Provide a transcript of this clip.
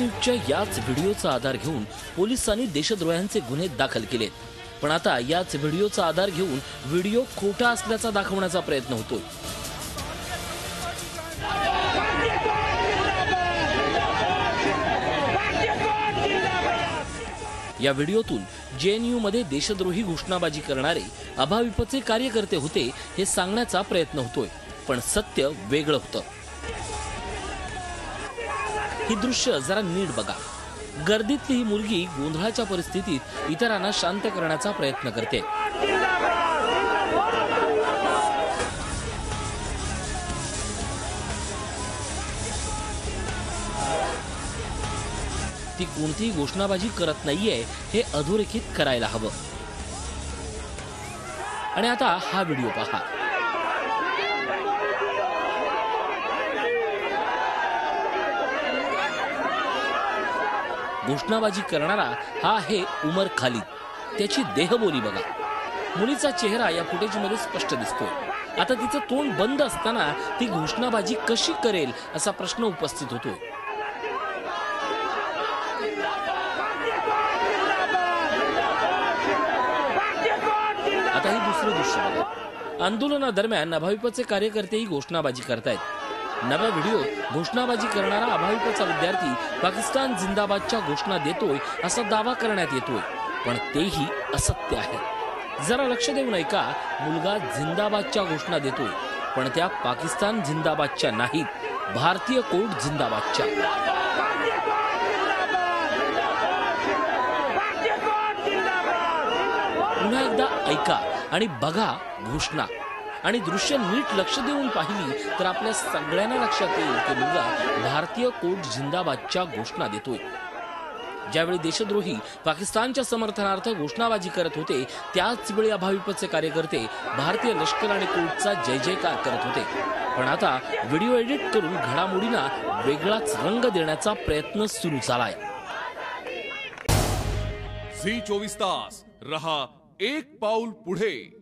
न्यूजच्या याच व्हिडिओचा आधार घेऊन पोलिसांनी देशद्रोहांचे गुन्हे दाखल केलेत। पण आता याच व्हिडिओचा आधार घेऊन व्हिडिओ खोटा असल्याचा दाखवण्याचा प्रयत्न होतोय। या व्हिडिओतून जेएनयू मध्ये देशद्रोही घोषणाबाजी करणारे अभाविपचे कार्यकर्ते होते हे सांगण्याचा प्रयत्न होतोय, पण सत्य वेगळं होतं। ही दृश्य जरा नीट बघा। गर्दीतली ही मुलगी गोंधळाच्या परिस्थितीत इतरांना शांत करण्याचा प्रयत्न करते। ती कोणतीही घोषणाबाजी करत नाहीये हे अधोरेखित करायला हवं। आणि आता हा व्हिडिओ पहा। घोषणाबाजी करणारा हा आहे उमर खालिद। त्याची देहबोली बघा। मुलीचा चेहरा या फुटेजमध्ये स्पष्ट दिसतोय। आता तिचं तोंड बंद असताना ती घोषणाबाजी कशी करेल असा प्रश्न उपस्थित होतोय। आता ही दुसरं दृश्य बघा। आंदोलनादरम्यान अभाविपचे कार्यकर्तेही घोषणाबाजी करतायत। नव्या व्हिडिओत घोषणाबाजी करणारा अभाविपचा विद्यार्थी पाकिस्तान जिंदाबादच्या घोषणा देतोय असा दावा करण्यात येतोय, पण तेही असत्य आहे। जरा लक्ष देऊन ऐका। मुलगा जिंदाबादच्या घोषणा देतोय, पण त्या पाकिस्तान जिंदाबादच्या नाहीत, भारतीय कोड जिंदाबादच्या। पुन्हा एकदा ऐका आणि बघा घोषणा आणि दृश्य नीट लक्ष देऊन पाहिली तर आपल्या सगळ्यांना लक्षात येईल की मुलगा भारतीय कोड जिंदाबादच्या घोषणा देतोय। ज्यावेळी देशद्रोही पाकिस्तानच्या समर्थनार्थ घोषणाबाजी करत होते त्याच वेळी अभाविपचे कार्यकर्ते भारतीय लष्कर आणि कोडचा जय जयकार करत होते। पण आता व्हिडिओ एडिट करून घडामोडींना वेगळाच रंग देण्याचा प्रयत्न सुरू झालाय। झी 24 तास रहा एक पाऊल पुढे।